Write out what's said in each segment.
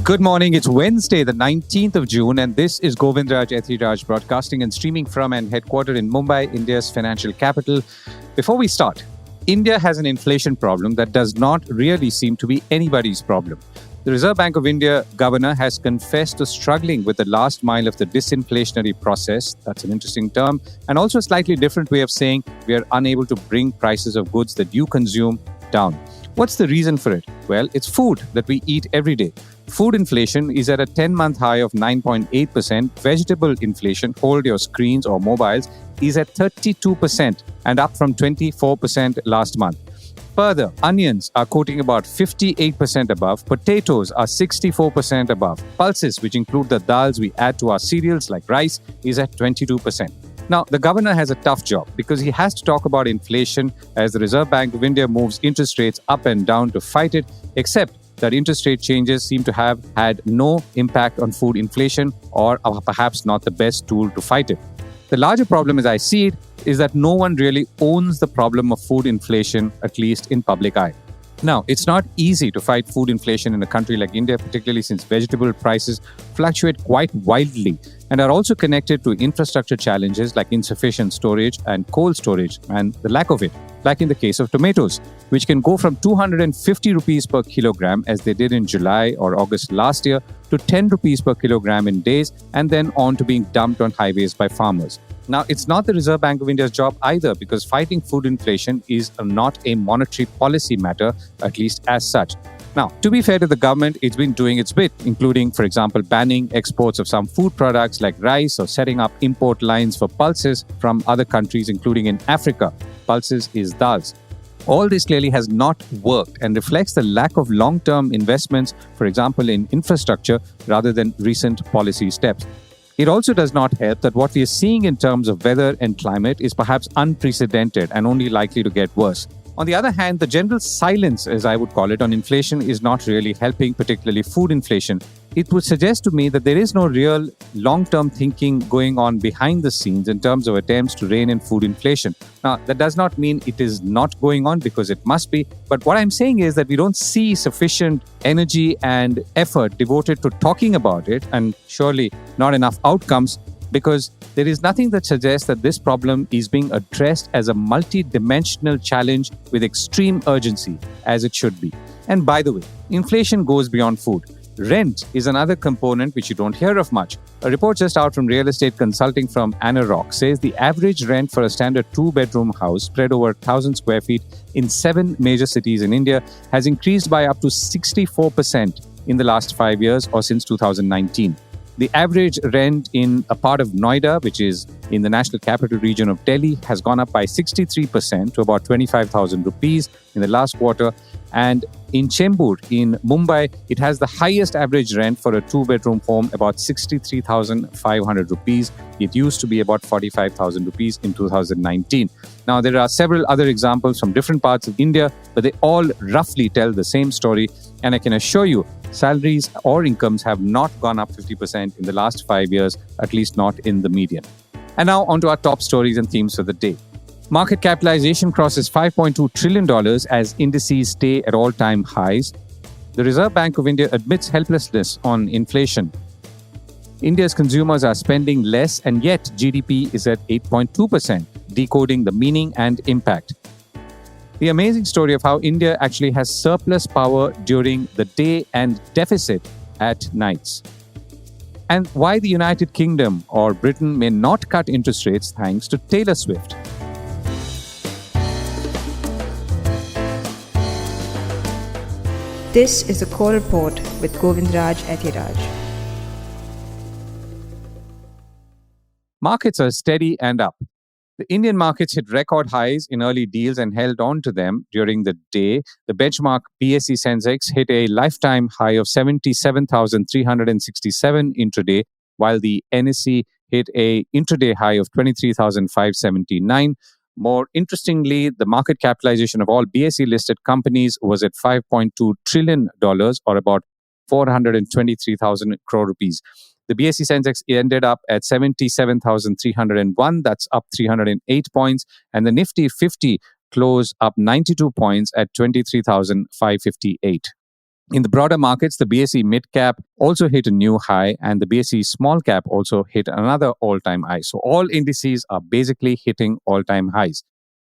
Good morning. It's Wednesday, the 19th of June, and this is Govindraj Ethiraj broadcasting and streaming from and headquartered in Mumbai, India's financial capital. Before we start, India has an inflation problem that does not really seem to be anybody's problem. The Reserve Bank of India governor has confessed to struggling with the last mile of the disinflationary process. That's an interesting term, and also a slightly different way of saying we are unable to bring prices of goods that you consume down. What's the reason for it? Well, it's food that we eat every day. Food inflation is at a 10-month high of 9.8%. Vegetable inflation, hold your screens or mobiles, is at 32% and up from 24% last month. Further, onions are quoting about 58% above. Potatoes are 64% above. Pulses, which include the dals we add to our cereals like rice, is at 22%. Now, the governor has a tough job because he has to talk about inflation as the Reserve Bank of India moves interest rates up and down to fight it, except that interest rate changes seem to have had no impact on food inflation or are perhaps not the best tool to fight it. The larger problem, as I see it, is that no one really owns the problem of food inflation, at least in public eye. Now, it's not easy to fight food inflation in a country like India, particularly since vegetable prices fluctuate quite wildly and are also connected to infrastructure challenges like insufficient storage and cold storage and the lack of it, like in the case of tomatoes, which can go from 250 rupees per kilogram, as they did in July or August last year, to 10 rupees per kilogram in days, and then on to being dumped on highways by farmers. Now, it's not the Reserve Bank of India's job either, because fighting food inflation is not a monetary policy matter, at least as such. Now, to be fair to the government, it's been doing its bit, including, for example, banning exports of some food products like rice or setting up import lines for pulses from other countries, including in Africa. Pulses is dals. All this clearly has not worked and reflects the lack of long-term investments, for example, in infrastructure, rather than recent policy steps. It also does not help that what we are seeing in terms of weather and climate is perhaps unprecedented and only likely to get worse. On the other hand, the general silence, as I would call it, on inflation is not really helping, particularly food inflation. It would suggest to me that there is no real long-term thinking going on behind the scenes in terms of attempts to rein in food inflation. Now, that does not mean it is not going on, because it must be. But what I'm saying is that we don't see sufficient energy and effort devoted to talking about it, and surely not enough outcomes, because there is nothing that suggests that this problem is being addressed as a multi-dimensional challenge with extreme urgency, as it should be. And by the way, inflation goes beyond food. Rent is another component which you don't hear of much. A report just out from real estate consulting firm Anna says the average rent for a standard two-bedroom house spread over 1,000 square feet in 7 major cities in India has increased by up to 64% in the last 5 years, or since 2019. The average rent in a part of Noida, which is in the national capital region of Delhi, has gone up by 63% to about 25,000 rupees in the last quarter. And in Chembur, in Mumbai, it has the highest average rent for a two-bedroom home, about 63,500 rupees. It used to be about 45,000 rupees in 2019. Now, there are several other examples from different parts of India, but they all roughly tell the same story. And I can assure you, salaries or incomes have not gone up 50% in the last 5 years, at least not in the median. And now on to our top stories and themes for the day. Market capitalization crosses $5.2 trillion as indices stay at all-time highs. The Reserve Bank of India admits helplessness on inflation. India's consumers are spending less, and yet GDP is at 8.2%, decoding the meaning and impact. The amazing story of how India actually has surplus power during the day and deficit at nights. And why the United Kingdom or Britain may not cut interest rates thanks to Taylor Swift. This is the Core Report with Govindraj Ethiraj. Markets are steady and up. The Indian markets hit record highs in early deals and held on to them during the day. The benchmark BSE Sensex hit a lifetime high of 77,367 intraday, while the NSE hit a intraday high of 23,579. More interestingly, the market capitalization of all BSE listed companies was at $5.2 trillion, or about 423,000 crore rupees. The BSE Sensex ended up at 77,301. That's up 308 points. And the Nifty50 closed up 92 points at 23,558. In the broader markets, the BSE MidCap also hit a new high and the BSE SmallCap also hit another all-time high. So all indices are basically hitting all-time highs.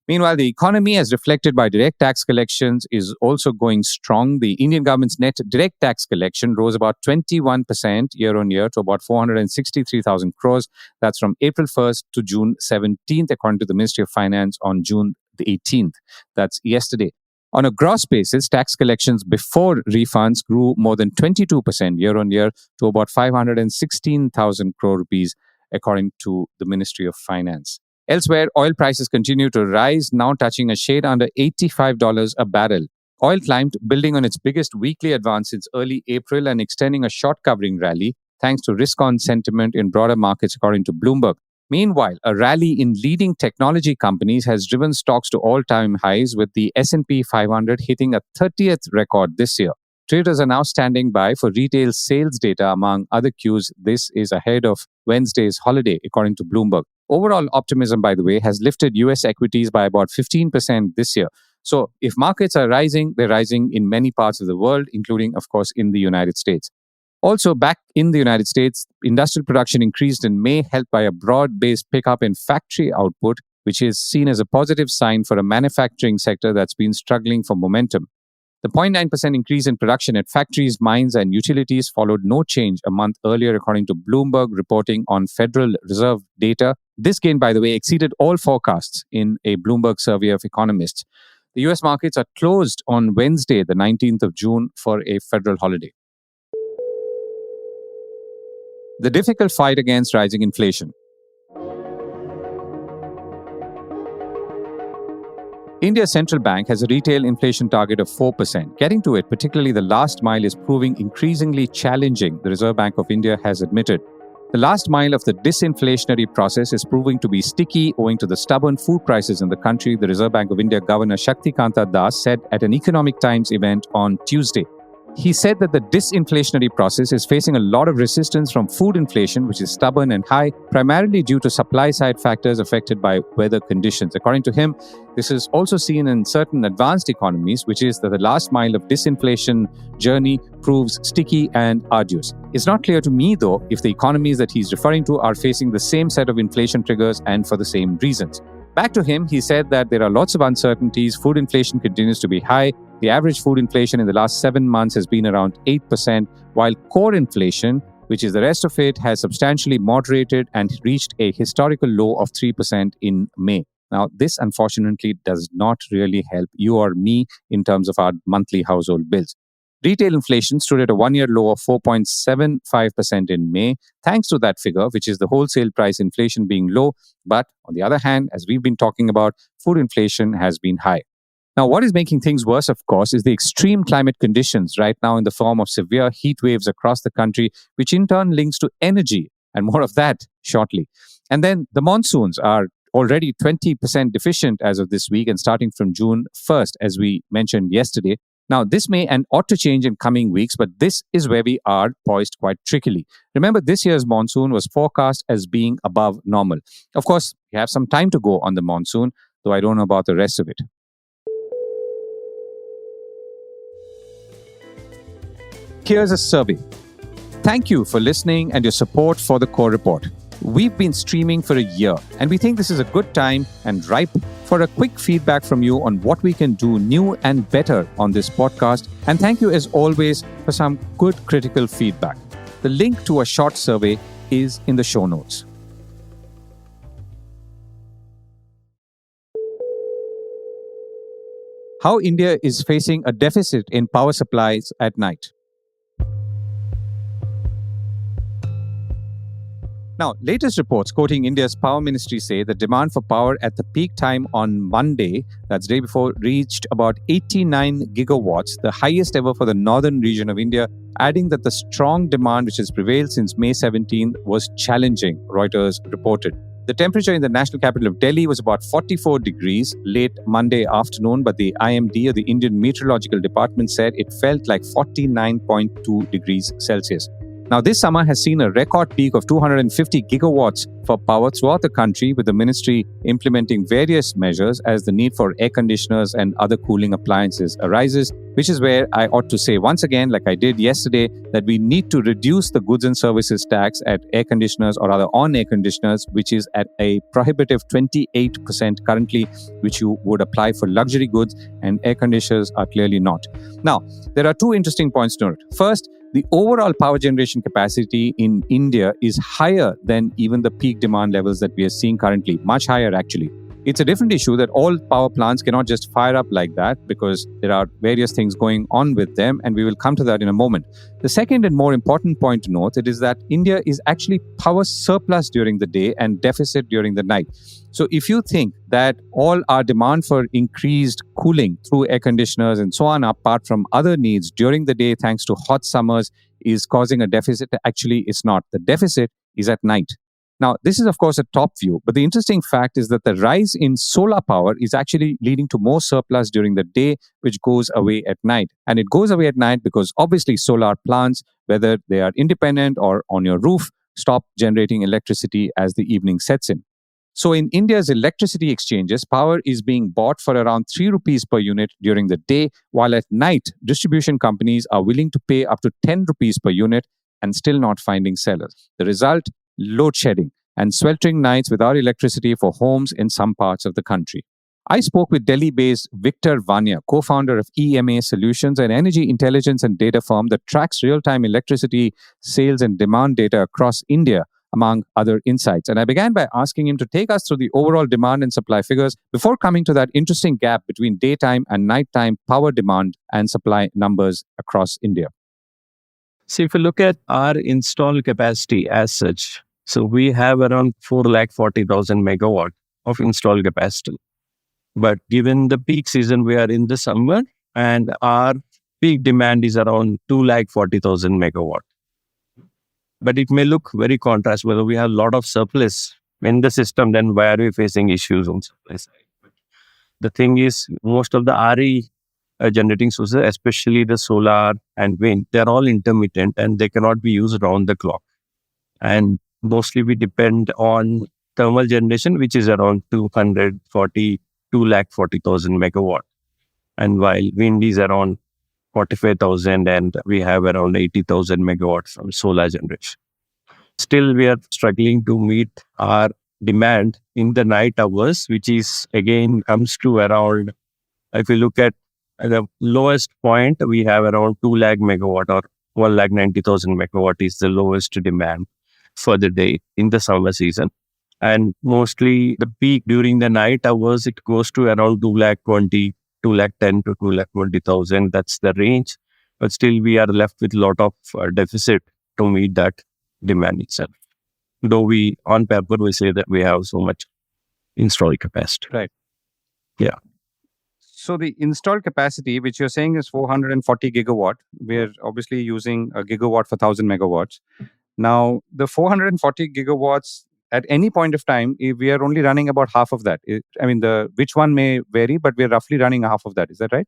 Meanwhile, the economy, as reflected by direct tax collections, is also going strong. The Indian government's net direct tax collection rose about 21% year on year to about 463,000 crores. That's from April 1st to June 17th, according to the Ministry of Finance on June the 18th. That's yesterday. On a gross basis, tax collections before refunds grew more than 22% year on year to about 516,000 crore rupees, according to the Ministry of Finance. Elsewhere, oil prices continue to rise, now touching a shade under $85 a barrel. Oil climbed, building on its biggest weekly advance since early April and extending a short covering rally, thanks to risk-on sentiment in broader markets, according to Bloomberg. Meanwhile, a rally in leading technology companies has driven stocks to all-time highs, with the S&P 500 hitting a 30th record this year. Traders are now standing by for retail sales data, among other cues. This is ahead of Wednesday's holiday, according to Bloomberg. Overall optimism, by the way, has lifted US equities by about 15% this year. So if markets are rising, they're rising in many parts of the world, including, of course, in the United States. Also, back in the United States, industrial production increased in May, helped by a broad-based pickup in factory output, which is seen as a positive sign for a manufacturing sector that's been struggling for momentum. The 0.9% increase in production at factories, mines, and utilities followed no change a month earlier, according to Bloomberg reporting on Federal Reserve data. This gain, by the way, exceeded all forecasts in a Bloomberg survey of economists. The US markets are closed on Wednesday, the 19th of June, for a federal holiday. The difficult fight against rising inflation. India's central bank has a retail inflation target of 4%. Getting to it, particularly the last mile, is proving increasingly challenging, the Reserve Bank of India has admitted. The last mile of the disinflationary process is proving to be sticky owing to the stubborn food prices in the country, the Reserve Bank of India Governor Shaktikanta Das said at an Economic Times event on Tuesday. He said that the disinflationary process is facing a lot of resistance from food inflation, which is stubborn and high, primarily due to supply-side factors affected by weather conditions. According to him, this is also seen in certain advanced economies, which is that the last mile of disinflation journey proves sticky and arduous. It's not clear to me, though, if the economies that he's referring to are facing the same set of inflation triggers and for the same reasons. Back to him, he said that there are lots of uncertainties. Food inflation continues to be high. The average food inflation in the last 7 months has been around 8%, while core inflation, which is the rest of it, has substantially moderated and reached a historical low of 3% in May. Now, this unfortunately does not really help you or me in terms of our monthly household bills. Retail inflation stood at a one-year low of 4.75% in May, thanks to that figure, which is the wholesale price inflation being low. But on the other hand, as we've been talking about, food inflation has been high. Now, what is making things worse, of course, is the extreme climate conditions right now in the form of severe heat waves across the country, which in turn links to energy, and more of that shortly. And then the monsoons are already 20% deficient as of this week and starting from June 1st, as we mentioned yesterday. Now, this may and ought to change in coming weeks, but this is where we are poised quite trickily. Remember, this year's monsoon was forecast as being above normal. Of course, we have some time to go on the monsoon, though I don't know about the rest of it. Here's a survey. Thank you for listening and your support for the Core Report. We've been streaming for a year, and we think this is a good time and ripe for a quick feedback from you on what we can do new and better on this podcast. And thank you, as always, for some good critical feedback. The link to a short survey is in the show notes. How India is facing a deficit in power supplies at night. Now, latest reports quoting India's power ministry say the demand for power at the peak time on Monday, that's day before, reached about 89 gigawatts, the highest ever for the northern region of India, adding that the strong demand which has prevailed since May 17th was challenging, Reuters reported. The temperature in the national capital of Delhi was about 44 degrees late Monday afternoon, but the IMD, or the Indian Meteorological Department, said it felt like 49.2 degrees Celsius. Now, this summer has seen a record peak of 250 gigawatts for power throughout the country, with the ministry implementing various measures as the need for air conditioners and other cooling appliances arises, which is where I ought to say once again, like I did yesterday, that we need to reduce the goods and services tax at air conditioners, or rather on air conditioners, which is at a prohibitive 28% currently, which you would apply for luxury goods, and air conditioners are clearly not. Now, there are two interesting points to note. First, the overall power generation capacity in India is higher than even the peak demand levels that we are seeing currently, much higher actually. It's a different issue that all power plants cannot just fire up like that, because there are various things going on with them, and we will come to that in a moment. The second and more important point to note is that India is actually power surplus during the day and deficit during the night. So if you think that all our demand for increased cooling through air conditioners and so on, apart from other needs during the day thanks to hot summers, is causing a deficit, actually it's not. The deficit is at night. Now, this is, of course, a top view, but the interesting fact is that the rise in solar power is actually leading to more surplus during the day, which goes away at night. And it goes away at night because obviously solar plants, whether they are independent or on your roof, stop generating electricity as the evening sets in. So in India's electricity exchanges, power is being bought for around 3 rupees per unit during the day, while at night, distribution companies are willing to pay up to 10 rupees per unit and still not finding sellers. The result? Load shedding and sweltering nights without electricity for homes in some parts of the country. I spoke with Delhi-based Victor Vanya, co-founder of EMA Solutions, an energy intelligence and data firm that tracks real-time electricity sales and demand data across India, among other insights. And I began by asking him to take us through the overall demand and supply figures before coming to that interesting gap between daytime and nighttime power demand and supply numbers across India. So if you look at our installed capacity as such, so we have around 440,000 megawatt of installed capacity. But given the peak season, we are in the summer, and our peak demand is around 240,000 megawatt. But it may look very contrast, whether we have a lot of surplus in the system, then why are we facing issues on supply side? The thing is, most of the RE generating sources, especially the solar and wind, they're all intermittent and they cannot be used around the clock. And mostly we depend on thermal generation, which is around 240,000 megawatt. And while wind is around 45,000 and we have around 80,000 megawatts from solar generation. Still, we are struggling to meet our demand in the night hours, which is again comes to around, if you look at the lowest point, we have around 2 lakh megawatt or 190,000 megawatt is the lowest demand for the day in the summer season. And mostly the peak during the night hours, it goes to around 210 to 220,000. That's the range. But still we are left with a lot of deficit to meet that demand itself. Though we, on paper, we say that we have so much installed capacity. Right. Yeah. So the installed capacity, which you're saying is 440 gigawatt, we're obviously using a gigawatt for 1,000 megawatts. Now, the 440 gigawatts, at any point of time, we are only running about half of that. Which one may vary, but we're roughly running half of that. Is that right?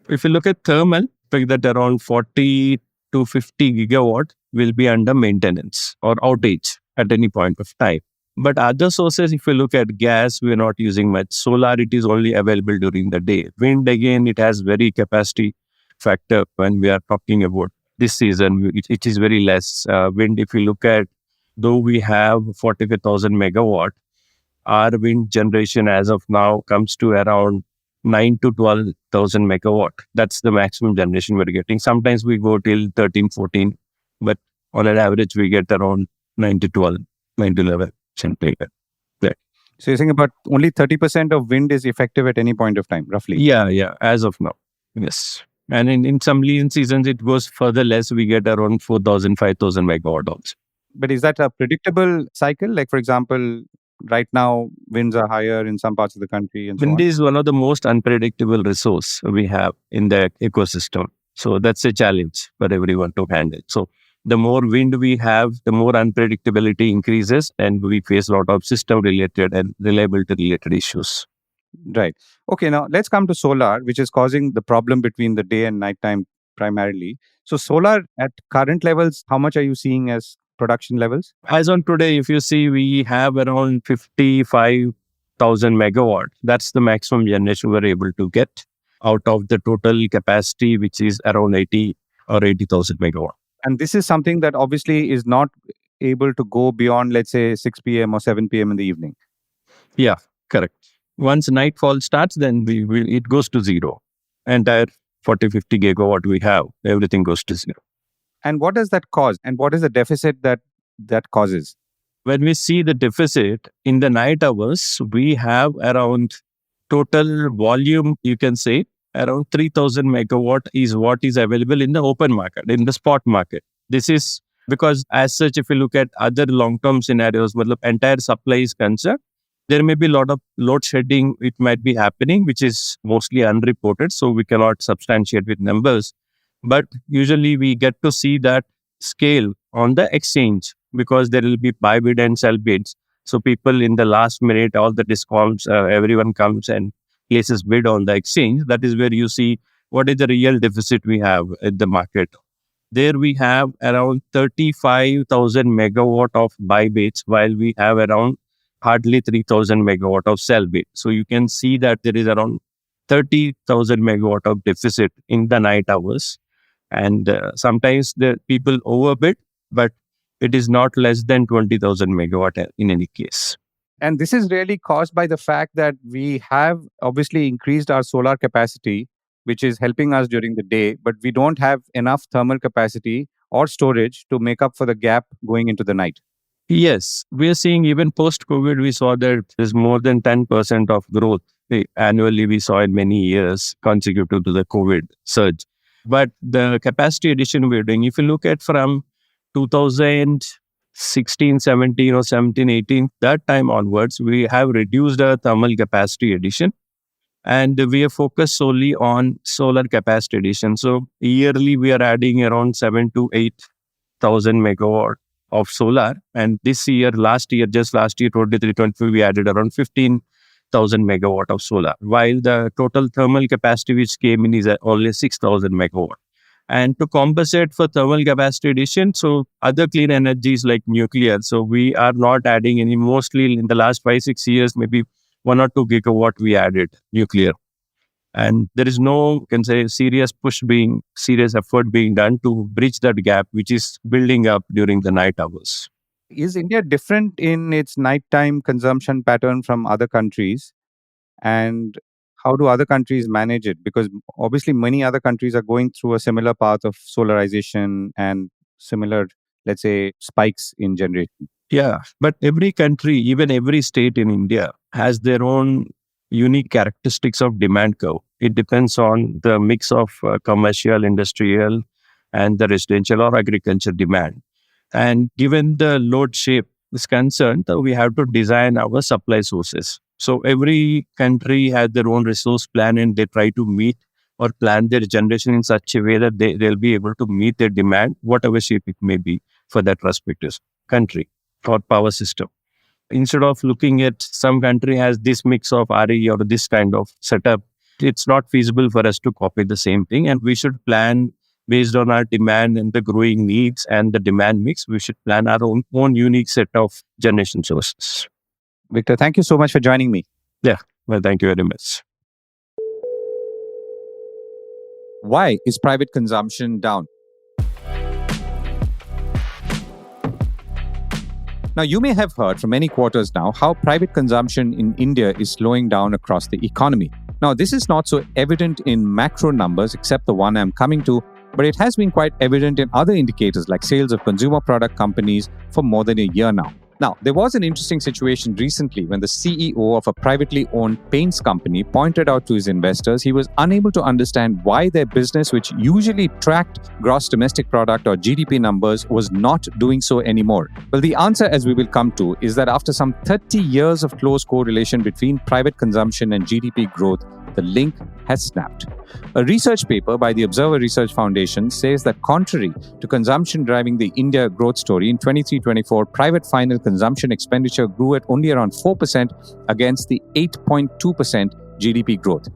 If you look at thermal, that around 40 to 50 gigawatt will be under maintenance or outage at any point of time. But other sources, if you look at gas, we are not using much. Solar, it is only available during the day. Wind, again, it has very capacity factor when we are talking about this season. It is very less. Wind, if you look at, though we have 45,000 megawatt, our wind generation as of now comes to around 9 to 12,000 megawatt. That's the maximum generation we're getting. Sometimes we go till 13, 14, but on an average, we get around 9 to 12, 9 to 11. Something like that. So you're saying about only 30% of wind is effective at any point of time, roughly? Yeah, as of now. Yes. And in some lean seasons, it goes further less. We get around 4,000, 5,000 megawatt also. But is that a predictable cycle? Like, for example, right now, winds are higher in some parts of the country and so on? Wind is one of the most unpredictable resource we have in the ecosystem. So that's a challenge for everyone to handle. So the more wind we have, the more unpredictability increases, and we face a lot of system-related and reliability-related issues. Right. Okay, now let's come to solar, which is causing the problem between the day and nighttime primarily. So solar at current levels, how much are you seeing as production levels? As on today, if you see, we have around 55,000 megawatt. That's the maximum generation we're able to get out of the total capacity, which is around 80 or 80,000 megawatt. And this is something that obviously is not able to go beyond, let's say, 6 p.m. or 7 p.m. in the evening. Yeah, correct. Once nightfall starts, then it goes to zero. Entire 40, 50 gigawatt we have, everything goes to zero. And what does that cause? And what is the deficit that causes? When we see the deficit in the night hours, we have around total volume, you can say, around 3,000 megawatt is what is available in the open market, in the spot market. This is because as such, if you look at other long-term scenarios, where the entire supply is concerned, there may be a lot of load shedding, it might be happening, which is mostly unreported, so we cannot substantiate with numbers. But usually we get to see that scale on the exchange because there will be buy bid and sell bids. So people in the last minute, all the discounts, everyone comes and places bid on the exchange. That is where you see what is the real deficit we have in the market. There we have around 35,000 megawatt of buy bids, while we have around hardly 3,000 megawatt of sell bid. So you can see that there is around 30,000 megawatt of deficit in the night hours. And sometimes the people overbid, but it is not less than 20,000 megawatt in any case. And this is really caused by the fact that we have obviously increased our solar capacity, which is helping us during the day, but we don't have enough thermal capacity or storage to make up for the gap going into the night. Yes, we are seeing even post-COVID, we saw that there's more than 10% of growth annually we saw in many years consecutive to the COVID surge. But the capacity addition we're doing, if you look at from 2016, 17 or 17, 18, that time onwards, we have reduced our thermal capacity addition and we are focused solely on solar capacity addition. So yearly, we are adding around 7 to 8,000 megawatt of solar. And this year, just last year, 23-24, we added around 15,000 megawatt of solar, while the total thermal capacity which came in is only 6,000 megawatt. And to compensate for thermal capacity addition, so other clean energies like nuclear, so we are not adding any, mostly in the last 5-6 years, maybe 1 or 2 gigawatt we added nuclear. And there is no, can say, serious effort being done to bridge that gap, which is building up during the night hours. Is India different in its nighttime consumption pattern from other countries? And how do other countries manage it? Because obviously many other countries are going through a similar path of solarization and similar, let's say, spikes in generation. Yeah, but every country, even every state in India has their own unique characteristics of demand curve. It depends on the mix of commercial, industrial, and the residential or agriculture demand. And given the load shape is concerned, we have to design our supply sources. So every country has their own resource plan and they try to meet or plan their generation in such a way that they'll be able to meet their demand, whatever shape it may be for that respective country or power system. Instead of looking at some country has this mix of RE or this kind of setup, it's not feasible for us to copy the same thing. And we should plan based on our demand and the growing needs and the demand mix. We should plan our own unique set of generation sources. Victor, thank you so much for joining me. Yeah, well, thank you very much. Why is private consumption down? Now, you may have heard for many quarters now how private consumption in India is slowing down across the economy. Now, this is not so evident in macro numbers, except the one I'm coming to, but it has been quite evident in other indicators like sales of consumer product companies for more than a year now. Now, there was an interesting situation recently when the CEO of a privately owned paints company pointed out to his investors he was unable to understand why their business, which usually tracked gross domestic product or GDP numbers, was not doing so anymore. Well, the answer, as we will come to, is that after some 30 years of close correlation between private consumption and GDP growth, the link has snapped. A research paper by the Observer Research Foundation says that contrary to consumption driving the India growth story, in 23-24, private final consumption expenditure grew at only around 4% against the 8.2% GDP growth.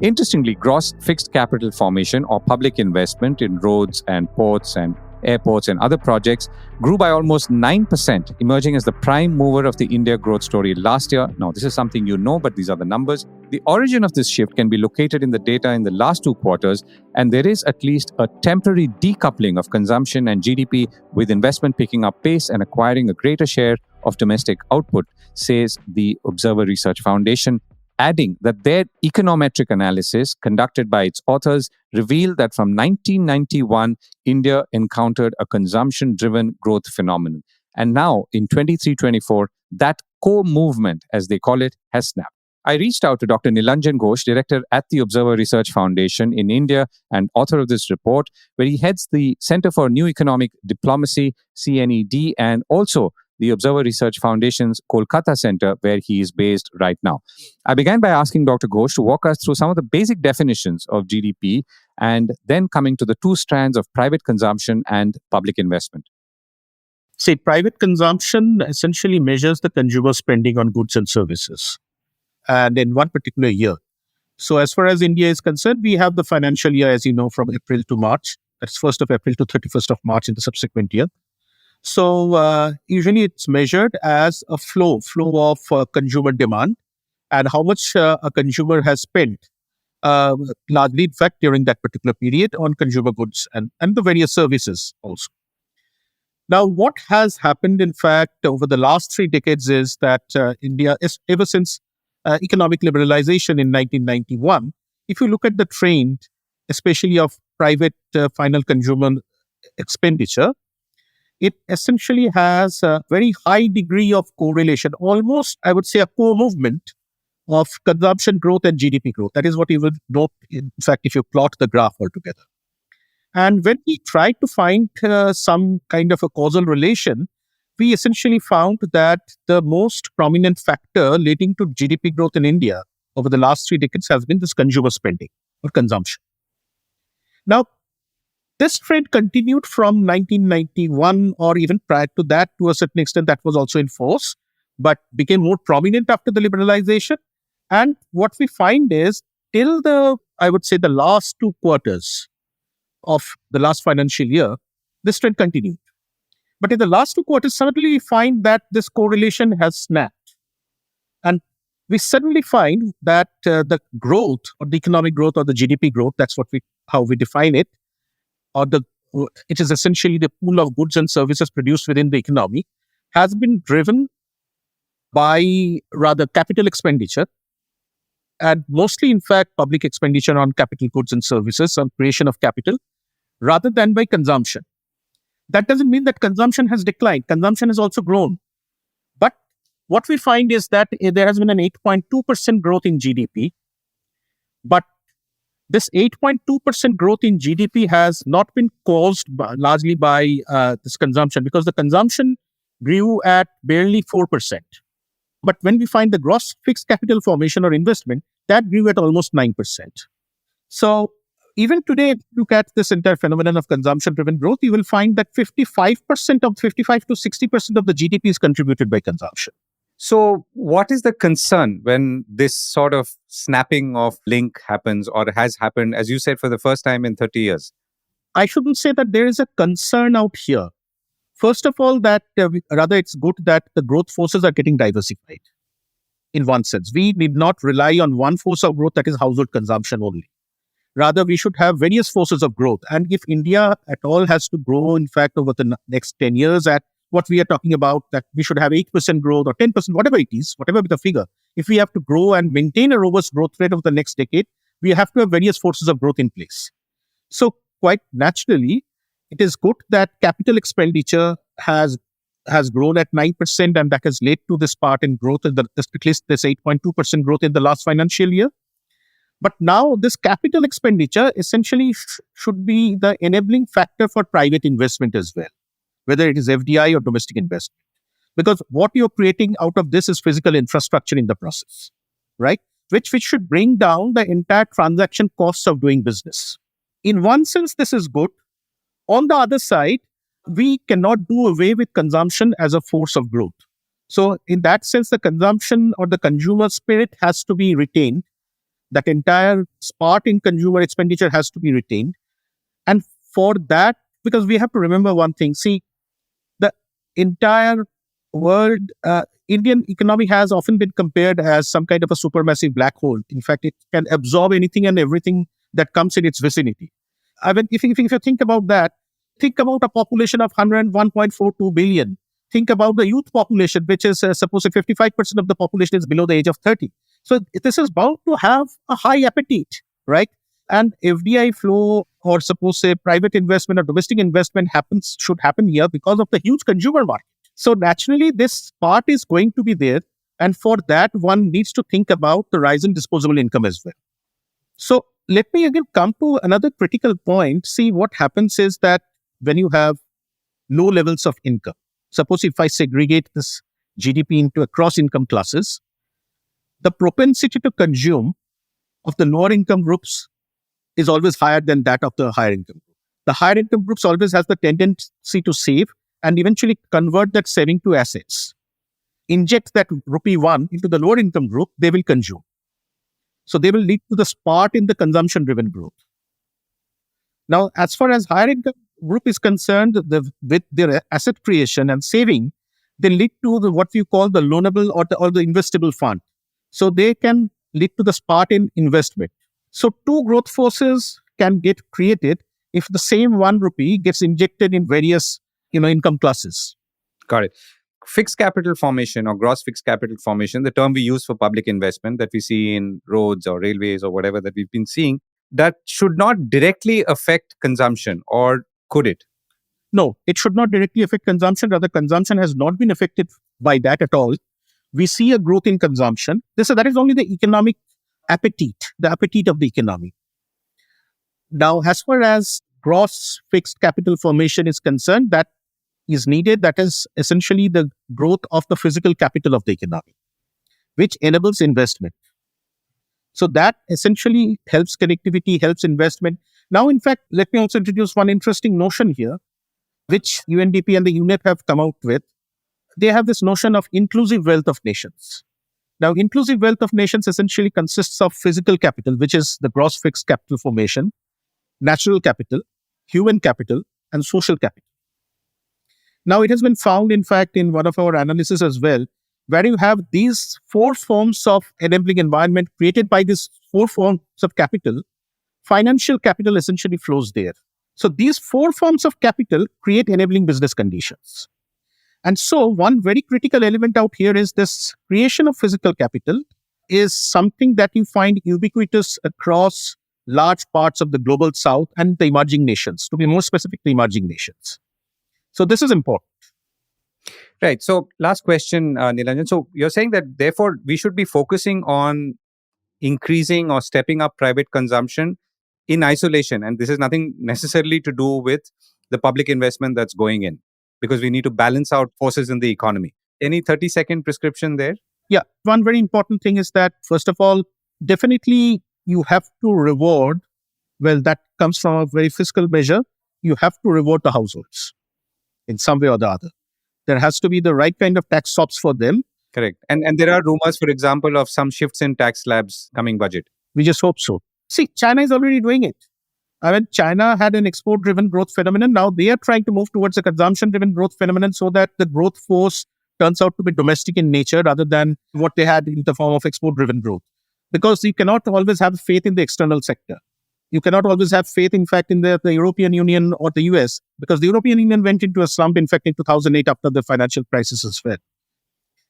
Interestingly, gross fixed capital formation or public investment in roads and ports and airports and other projects grew by almost 9%, emerging as the prime mover of the India growth story last year. Now, this is something you know, but these are the numbers. The origin of this shift can be located in the data in the last 2 quarters, and there is at least a temporary decoupling of consumption and GDP, with investment picking up pace and acquiring a greater share of domestic output, says the Observer Research Foundation, adding that their econometric analysis conducted by its authors revealed that from 1991, India encountered a consumption-driven growth phenomenon. And now, in 23-24, that core movement, as they call it, has snapped. I reached out to Dr. Nilanjan Ghosh, director at the Observer Research Foundation in India and author of this report, where he heads the Center for New Economic Diplomacy, CNED, and also the Observer Research Foundation's Kolkata Center, where he is based right now. I began by asking Dr. Ghosh to walk us through some of the basic definitions of GDP and then coming to the 2 strands of private consumption and public investment. See, private consumption essentially measures the consumer spending on goods and services, and in one particular year. So as far as India is concerned, we have the financial year, as you know, from April to March. That's 1st of April to 31st of March in the subsequent year. So usually it's measured as a flow of consumer demand and how much a consumer has spent, largely in fact during that particular period, on consumer goods and the various services also. Now, what has happened in fact over the last 3 decades is that India, ever since economic liberalization in 1991, if you look at the trend, especially of private final consumer expenditure, it essentially has a very high degree of correlation, almost, I would say, a co-movement of consumption growth and GDP growth. That is what you will note, in fact, if you plot the graph altogether. And when we tried to find some kind of a causal relation, we essentially found that the most prominent factor leading to GDP growth in India over the last 3 decades has been this consumer spending or consumption. Now, this trend continued from 1991 or even prior to that. To a certain extent, that was also in force, but became more prominent after the liberalization. And what we find is till the last 2 quarters of the last financial year, this trend continued. But in the last 2 quarters, suddenly we find that this correlation has snapped. And we suddenly find that the growth or the economic growth or the GDP growth, that's how we define it, it is essentially the pool of goods and services produced within the economy, has been driven by rather capital expenditure, and mostly, in fact, public expenditure on capital goods and services, on creation of capital, rather than by consumption. That doesn't mean that consumption has declined. Consumption has also grown. But what we find is that there has been an 8.2% growth in GDP, but this 8.2% growth in GDP has not been caused largely by this consumption, because the consumption grew at barely 4%. But when we find the gross fixed capital formation or investment, that grew at almost 9%. So even today, if you look at this entire phenomenon of consumption-driven growth, you will find that 55 to 60% of the GDP is contributed by consumption. So what is the concern when this sort of snapping of link happens or has happened, as you said, for the first time in 30 years? I shouldn't say that there is a concern out here. First of all, that rather it's good that the growth forces are getting diversified. In one sense, we need not rely on one force of growth, that is household consumption only. Rather, we should have various forces of growth. And if India at all has to grow, in fact, over the next 10 years at what we are talking about, that we should have 8% growth or 10%, whatever it is, whatever the figure. If we have to grow and maintain a robust growth rate over the next decade, we have to have various forces of growth in place. So quite naturally, it is good that capital expenditure has grown at 9%, and that has led to this part in growth, at least this 8.2% growth in the last financial year. But now this capital expenditure essentially should be the enabling factor for private investment as well, whether it is FDI or domestic investment. Because what you're creating out of this is physical infrastructure in the process, right? Which should bring down the entire transaction costs of doing business. In one sense, this is good. On the other side, we cannot do away with consumption as a force of growth. So in that sense, the consumption or the consumer spirit has to be retained. that entire part in consumer expenditure has to be retained. And for that, because we have to remember one thing, see, the entire world, Indian economy has often been compared as some kind of a supermassive black hole. In fact, it can absorb anything and everything that comes in its vicinity. I mean, if you think about that, think about a population of 101.42 billion. Think about the youth population, which is suppose 55% of the population is below the age of 30. So this is bound to have a high appetite, right? And FDI flow, or suppose say private investment or domestic investment should happen here because of the huge consumer market. So naturally, this part is going to be there. And for that, one needs to think about the rise in disposable income as well. So let me again come to another critical point. See, what happens is that when you have low levels of income, suppose if I segregate this GDP into across income classes, the propensity to consume of the lower income groups is always higher than that of the higher income group. The higher income groups always has the tendency to save and eventually convert that saving to assets. Inject that rupee 1 into the lower income group, they will consume. So they will lead to the spurt in the consumption-driven growth. Now, as far as higher income group is concerned, with their asset creation and saving, they lead to what we call the loanable or the investable fund. So they can lead to the spurt in investment. So two growth forces can get created if the same 1 rupee gets injected in various income classes. Got it. Fixed capital formation or gross fixed capital formation, the term we use for public investment that we see in roads or railways or whatever that we've been seeing, that should not directly affect consumption, or could it? No, it should not directly affect consumption. Rather, consumption has not been affected by that at all. We see a growth in consumption. That is only the economic appetite, the appetite of the economy. Now, as far as gross fixed capital formation is concerned, that is needed. That is essentially the growth of the physical capital of the economy, which enables investment. So that essentially helps connectivity, helps investment. Now, in fact, let me also introduce one interesting notion here, which UNDP and the UNEP have come out with. They have this notion of inclusive wealth of nations. Now, inclusive wealth of nations essentially consists of physical capital, which is the gross fixed capital formation, natural capital, human capital, and social capital. Now, it has been found, in fact, in one of our analysis as well, where you have these 4 forms of enabling environment created by these 4 forms of capital, financial capital essentially flows there. So these 4 forms of capital create enabling business conditions. And so one very critical element out here is this creation of physical capital is something that you find ubiquitous across large parts of the global south and the emerging nations, to be more specific, the emerging nations. So this is important. Right. So last question, Nilanjan. So you're saying that therefore we should be focusing on increasing or stepping up private consumption in isolation. And this is nothing necessarily to do with the public investment that's going in, because we need to balance out forces in the economy. Any 30-second prescription there? Yeah. One very important thing is that, first of all, definitely you have to reward, well, that comes from a very fiscal measure. You have to reward the households in some way or the other. There has to be the right kind of tax stops for them. Correct. And there are rumors, for example, of some shifts in tax slabs coming budget. We just hope so. See, China is already doing it. I mean, China had an export-driven growth phenomenon. Now they are trying to move towards a consumption-driven growth phenomenon so that the growth force turns out to be domestic in nature rather than what they had in the form of export-driven growth. Because you cannot always have faith in the external sector. You cannot always have faith, in fact, in the European Union or the US, because the European Union went into a slump, in fact, in 2008 after the financial crisis as well.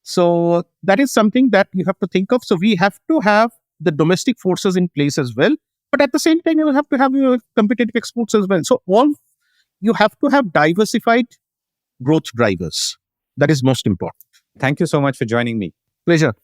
So that is something that you have to think of. So we have to have the domestic forces in place as well. But at the same time, you have to have your competitive exports as well. So you have to have diversified growth drivers. That is most important. Thank you so much for joining me. Pleasure.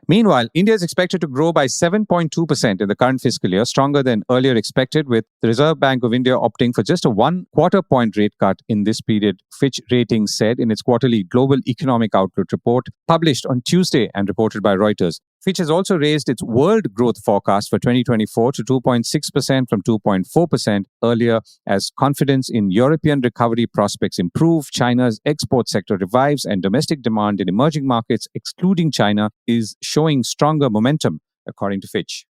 Meanwhile, India is expected to grow by 7.2% in the current fiscal year, stronger than earlier expected, with the Reserve Bank of India opting for just a 1/4 point rate cut in this period, Fitch Ratings said in its quarterly Global Economic Outlook report published on Tuesday and reported by Reuters. Fitch has also raised its world growth forecast for 2024 to 2.6% from 2.4% earlier, as confidence in European recovery prospects improve, China's export sector revives, and domestic demand in emerging markets, excluding China, is showing stronger momentum. according to Fitch.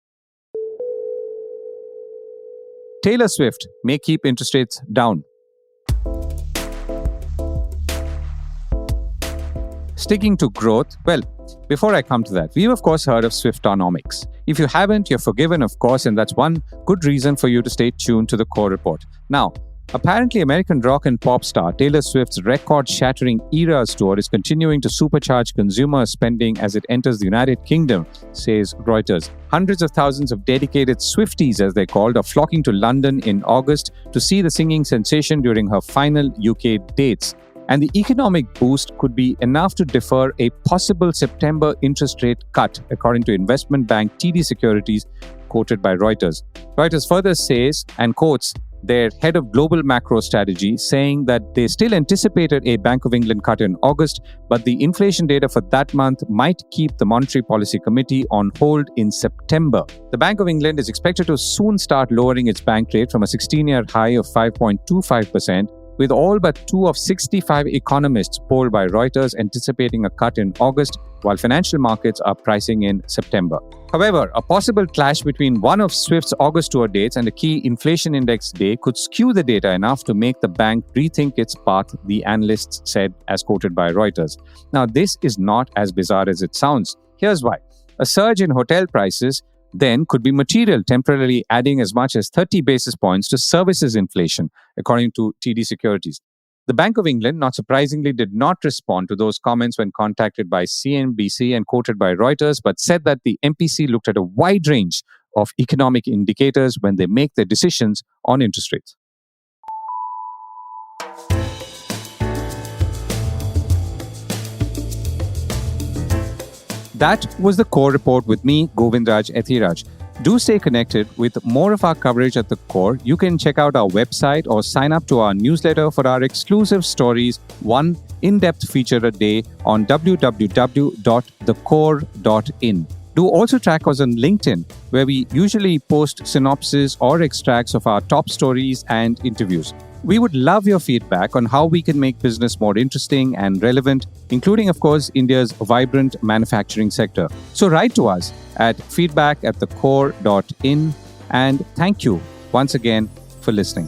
Taylor Swift may keep interest rates down. Sticking to growth, well, before I come to that, we've of course heard of Swiftonomics. If you haven't, you're forgiven, of course, and that's one good reason for you to stay tuned to the core report. Now, apparently American rock and pop star Taylor Swift's record-shattering Eras tour is continuing to supercharge consumer spending as it enters the United Kingdom, says Reuters. Hundreds of thousands of dedicated Swifties, as they're called, are flocking to London in August to see the singing sensation during her final UK dates. And the economic boost could be enough to defer a possible September interest rate cut, according to investment bank TD Securities, quoted by Reuters. Reuters further says, and quotes, their head of global macro strategy, saying that they still anticipated a Bank of England cut in August, but the inflation data for that month might keep the Monetary Policy Committee on hold in September. The Bank of England is expected to soon start lowering its bank rate from a 16-year high of 5.25%, with all but 2 of 65 economists polled by Reuters anticipating a cut in August, while financial markets are pricing in September. However, a possible clash between one of Swift's August tour dates and a key inflation index day could skew the data enough to make the bank rethink its path, the analysts said, as quoted by Reuters. Now, this is not as bizarre as it sounds. Here's why. A surge in hotel prices then could be material, temporarily adding as much as 30 basis points to services inflation, according to TD Securities. The Bank of England, not surprisingly, did not respond to those comments when contacted by CNBC and quoted by Reuters, but said that the MPC looked at a wide range of economic indicators when they make their decisions on interest rates. That was the core report with me, Govindraj Ethiraj. Do stay connected with more of our coverage at the core. You can check out our website or sign up to our newsletter for our exclusive stories, one in-depth feature a day on www.thecore.in. Do also track us on LinkedIn, where we usually post synopses or extracts of our top stories and interviews. We would love your feedback on how we can make business more interesting and relevant, including, of course, India's vibrant manufacturing sector. So write to us at feedback@thecore.in, and thank you once again for listening.